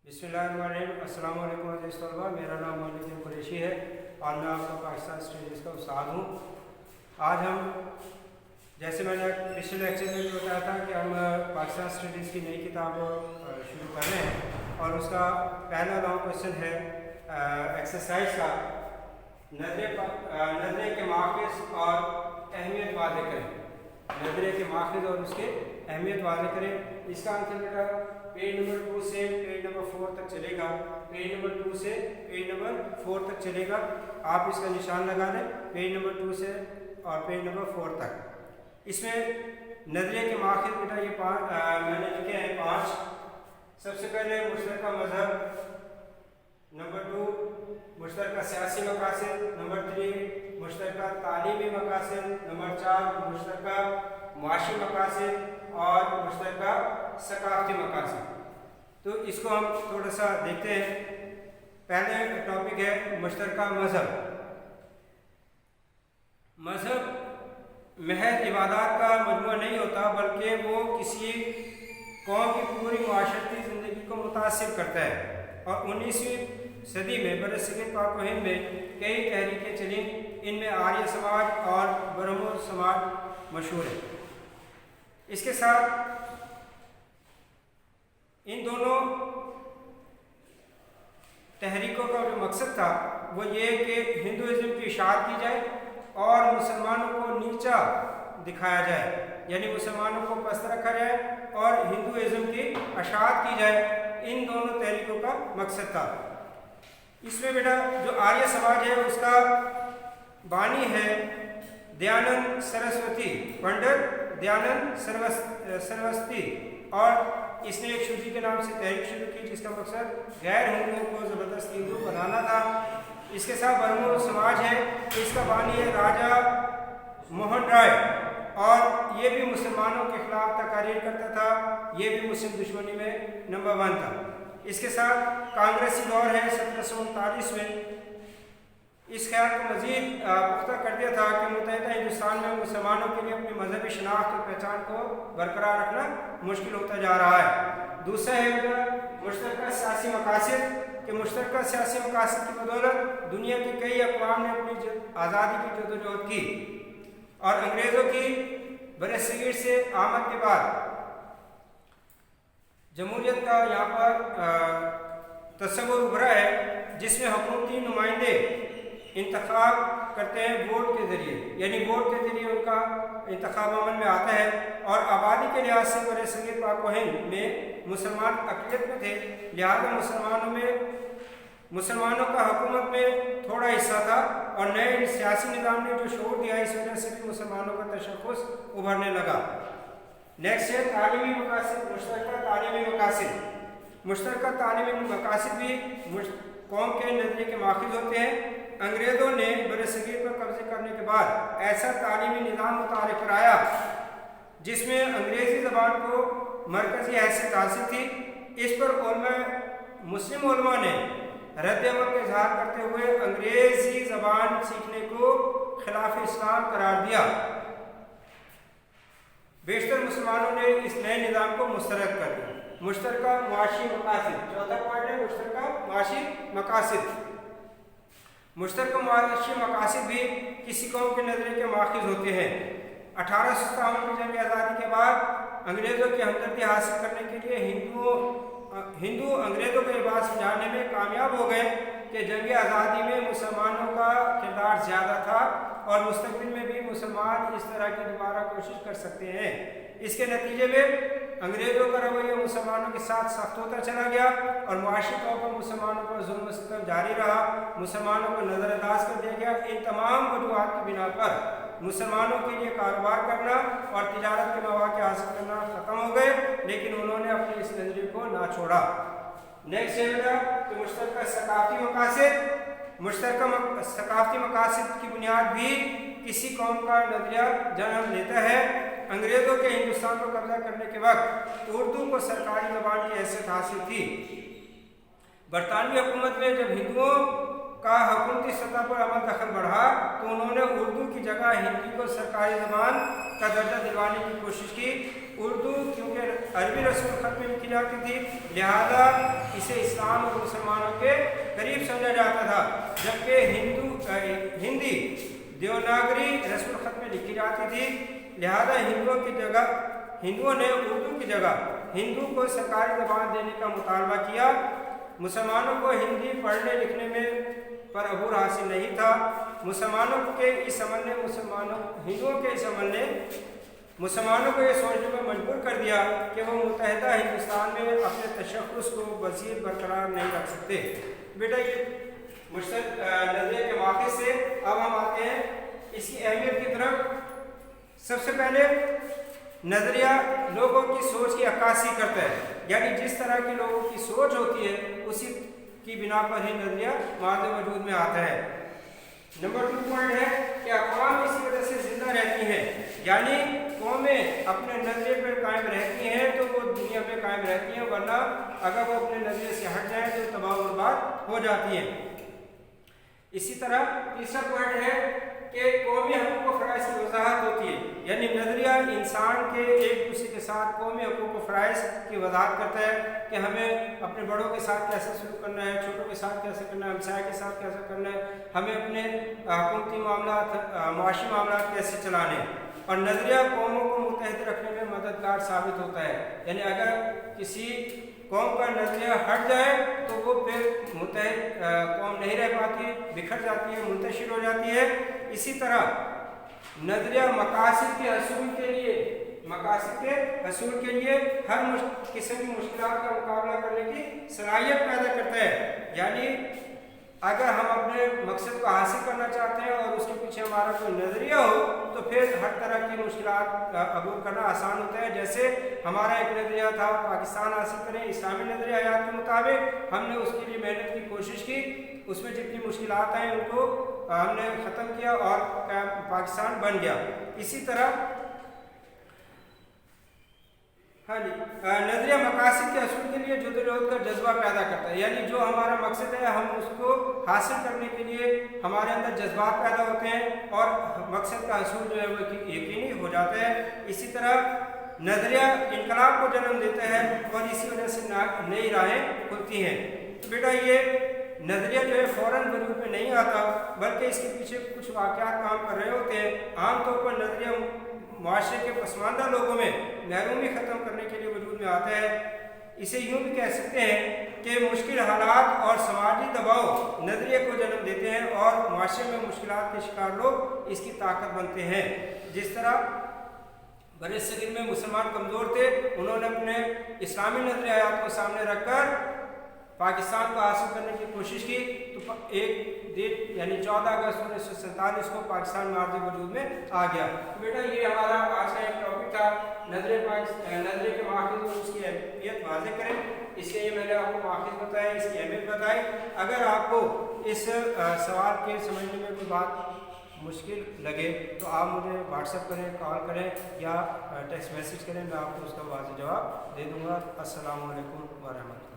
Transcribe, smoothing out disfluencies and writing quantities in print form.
बिस्मिल्लाहिर्रहमानिर्रहीम। अस्सलाम वालेकुम अज़ीज़ तलबा, मेरा नाम मोइनुद्दीन कुरैशी है और मैं आपका पाकिस्तान स्टडीज़ का उस्ताद हूँ। आज हम जैसे मैंने पिछले लेक्चर में भी बताया था कि हम पाकिस्तान स्टडीज़ की नई किताब शुरू कर रहे हैं और उसका पहला लॉन्ग क्वेश्चन है एक्सरसाइज का नजरे के माखज़ और अहमियत वाज़ेह करें। नजरे के माखज़ और उसके अहमियत वाज़ेह करें। इसका आंसर बेटा पेज नंबर 2 से पेज नंबर 4 तक चलेगा। पेज नंबर 2 से पेज नंबर 4 तक चलेगा। आप इसका निशान लगा लें पेज नंबर 2 से और पेज नंबर 4 तक। इसमें नजरिए के माखज़ बेटा ये मैंने लिखे हैं 5। सबसे पहले मुश्तरका मजहब, नंबर 2 मुश्तरका सियासी मकासद, नंबर 3 मुश्तरका तालीमी मकासद, नंबर 4 मुश्तरका मुआशी मकासद और मुश्तरका सकाफती मकासद। तो इसको हम थोड़ा सा देखते हैं। पहले टॉपिक है मुश्तरका मजहब। मजहब महज इबादत का मजमूआ नहीं होता, बल्कि वो किसी कौम की पूरी माशरती ज़िंदगी को मुतासिर करता है। और 19वीं सदी में बरसगीर पाक व हिंद में कई तहरीकें चलीं। इनमें आर्य समाज और ब्रह्मो समाज मशहूर है। इसके साथ इन दोनों तहरीकों का जो मकसद था वो ये कि हिंदुइज़्म की इशाअत की जाए और मुसलमानों को नीचा दिखाया जाए, यानी मुसलमानों को पस्त रखा जाए और हिंदुइज़्म की इशाअत की जाए। इन दोनों तहरीकों का मकसद था। इसमें बेटा जो आर्य समाज है उसका बानी है दयानंद सरस्वती, पंडित दयानंद सरस्वती, और इसने एक शुद्धि के नाम से तहरीक शुरू की जिसका मकसद गैर हिंदुओं को ज़बरदस्ती हिंदू बनाना था। इसके साथ ब्रह्मो समाज है, इसका बानी है राजा मोहन राय, और ये भी मुसलमानों के खिलाफ तकारीर करता था। ये भी मुस्लिम दुश्मनी में नंबर 1 था। इसके साथ कांग्रेसी दौर है 1739 में। इस ख्याल को मज़ीद पुख्ता कर दिया था कि मुत्तहिदा हिंदुस्तान में मुसलमानों के लिए अपनी मजहबी शनाख्त और पहचान को बरकरार रखना मुश्किल होता जा रहा है। दूसरा है मुश्तरका सियासी मकासद कि मुश्तरका सियासी मकासद की बदौलत दुनिया की कई अक़वाम ने अपनी आज़ादी की जदोजहद की और अंग्रेज़ों की बरसगीर से आमद के बाद जमहूरियत का यहाँ पर तस्वुर उभरा है, जिसमें हुकूमती नुमाइंदे इंतखाब करते हैं वोट के ज़रिए, यानी वोट के ज़रिए उनका इंतखाब अमल में आता है। और आबादी के लिहाज से बरसगीर पाक व हिंद में मुसलमान अक़लियत में थे, लिहाजा मुसलमानों का हुकूमत में थोड़ा हिस्सा था और नए सियासी निज़ाम ने जो शऊर दिया, इस वजह से भी मुसलमानों का तशख़्ख़ुस उभरने लगा। नेक्स्ट है तालीमी मकासद, मुश्तरका तालीमी मकासद। मुश्तरका तालीमी मकासद भी कौम के नजरिए के माखज़ होते हैं। अंग्रेज़ों ने बरसगीर पर कब्जे करने के बाद ऐसा तालीमी निज़ाम मुतारिफ़ कराया जिसमें अंग्रेज़ी ज़बान को मरकज़ी हैसियत हासिल थी। इस पर मुस्लिम उलमा ने रद्द-ए-अमल का इज़हार करते हुए अंग्रेज़ी ज़बान सीखने को खिलाफ इस्लाम करार दिया। बेशतर मुसलमानों ने इस नए निज़ाम को मुस्तरद कर दिया। मुश्तरका मुआशी मकासद, चौथा पॉइंट है मुश्तरका मुआशी मकासद। मुश्तरका मुआशी मकासद भी किसी कौम के नजरिए के माखज़ होते हैं। 1857 की जंग आज़ादी के बाद अंग्रेज़ों की हमदर्दी हासिल करने के लिए हिंदू अंग्रेज़ों को ये बात समझाने में कामयाब हो गए कि जंग आज़ादी में मुसलमानों का किरदार ज़्यादा था और मुस्तक़बिल में भी मुसलमान इस तरह की दोबारा कोशिश कर सकते हैं। इसके नतीजे में अंग्रेज़ों का रवैया मुसलमानों के साथ सख्त होता चला गया और मुआशी तौर पर मुसलमानों पर जुल्म सितम जारी रहा। मुसलमानों को नज़रअंदाज कर दिया गया। इन तमाम वजूहात की बिना पर मुसलमानों के लिए कारोबार करना और तिजारत के मौक़े हासिल करना ख़त्म हो गए, लेकिन उन्होंने अपने इस नज़रिए को ना छोड़ा। नेक्स्ट है बेटा कि मुश्तरका सकाफ़ती मकासद। मुश्तरका सकाफ़ती मकासद की बुनियाद भी किसी कौम का नज़रिया जन्म लेता है। अंग्रेज़ों के हिंदुस्तान पर कब्जा करने के वक्त उर्दू को सरकारी ज़बान की हैसियत हासिल थी। बरतानवी हुकूमत में जब हिंदुओं का हुकूमती सतह पर अमल दखल बढ़ा तो उन्होंने उर्दू की जगह हिंदी को सरकारी ज़बान का दर्जा दिलवाने की कोशिश की। उर्दू क्योंकि अरबी रसूल खत में लिखी जाती थी, लिहाजा इसे इस्लाम और मुसलमानों के करीब समझा जाता था, जबकि हिंदी देवनागरी रसूल खत में लिखी जाती थी। लिहाजा हिंदुओं ने उर्दू की जगह हिंदू को सरकारी ज़बान देने का मुतालबा किया। मुसलमानों को हिंदी पढ़ने लिखने में पर अबूर हासिल नहीं था। हिंदुओं के इस अमल ने मुसलमानों को ये सोचने पर मजबूर कर दिया कि वो मुत्तहिदा हिंदुस्तान में अपने तशख़्ख़ुस को वसीर बरकरार नहीं रख सकते। बेटा ये मुश्तरक नज़रिए के वाक़े से अब हम आते हैं इसकी अहमियत की तरफ। सबसे पहले नज़रिया लोगों की सोच की अक्कासी करता है, यानी जिस तरह की लोगों की सोच होती है उसी की बिना पर ही नज़रिया मादे वजूद में आता है। नंबर 2 पॉइंट है कि अक़वाम इसी वजह से ज़िंदा रहती हैं, यानी कौमें अपने नज़रिए पर कायम रहती हैं तो वो दुनिया में कायम रहती हैं, वरना अगर वो अपने नज़रिए से हट जाएँ तो तबाह बर्बाद हो जाती हैं। इसी तरह तीसरा पॉइंट है कि कौमी हकूक़ व फ़राइज़ की वजाहत होती है, यानी नज़रिया इंसान के एक दूसरे के साथ कौमी हकूक़ व फ़राइज़ की वजाहत करता है कि हमें अपने बड़ों के साथ कैसे सलूक करना है, छोटों के साथ कैसे करना है, हमसाय के साथ कैसे करना है, हमें अपने हुकूमती मामलात, मुआशी मामलात कैसे चलाने। और नज़रिया कौमों को मुत्तहिद रखने में मददगार साबित होता है, यानी अगर किसी कौम का नज़रिया हट जाए तो वो फिर मुत्तहिद कौम नहीं रह पाती, बिखर जाती है, मुंतशिर हो जाती है। इसी तरह नज़रिया मकासद के हसूल के लिए हर किस्म की मुश्किलात का मुकाबला करने की सलाहियत पैदा करता है, यानी अगर हम अपने मकसद को हासिल करना चाहते हैं और उसके पीछे हमारा कोई नज़रिया हो तो फिर हर तरह की मुश्किलात अबूर करना आसान होता है। जैसे हमारा एक नज़रिया था पाकिस्तान हासिल करें इस्लामी नज़रिया हयात के मुताबिक, हमने उसके लिए मेहनत की कोशिश की, उसमें जितनी मुश्किलात आए उनको हमने ख़त्म किया और पाकिस्तान बन गया। इसी तरह हाँ जी, नज़रिया मकासद के हसूल के लिए जुदोजहद का जज्बा पैदा करता है, यानी जो हमारा मकसद है हम उसको हासिल करने के लिए हमारे अंदर जज्बात पैदा होते हैं और मकसद का हसूल जो है वो यकीनी हो जाता है। इसी तरह नज़रिया इनकलाब को जन्म देता है और इसी वजह से नई राहें खुलती हैं। तो बेटा ये नज़रिया जो है फ़ौरन वजूद में नहीं आता, बल्कि इसके पीछे कुछ वाक़यात काम कर रहे होते हैं। आमतौर पर नज़रिया माशरे के पसमानदा लोगों में महरूमी ख़त्म करने के लिए वजूद में आता है। इसे यूँ भी कह सकते हैं कि मुश्किल हालात और समाजी दबाव नज़रिए को जन्म देते हैं और माशरे में मुश्किलात के शिकार लोग इसकी ताकत बनते हैं। जिस तरह बरसगीर में मुसलमान कमज़ोर थे, उन्होंने अपने इस्लामी नज़रियात को सामने रखकर पाकिस्तान को हासिल करने की कोशिश की, तो एक दिन यानी 14 अगस्त 1947 को पाकिस्तान मार्ज वजूद में आ गया। तो बेटा ये हमारा आज का एक टॉपिक था, नज़रिए के माखज़ और उसकी अहमियत वाज़ेह करें। इसलिए मैंने आपको माखज़ बताया, इसकी अहमियत बताई। अगर आपको इस सवाल के समझने में कोई बात मुश्किल लगे तो आप मुझे व्हाट्सएप करें, कॉल करें या टेक्स्ट मैसेज करें, मैं आपको उसका वाज़ेह जवाब दे दूँगा। अस्सलामु अलैकुम व रहमतुल्लाह।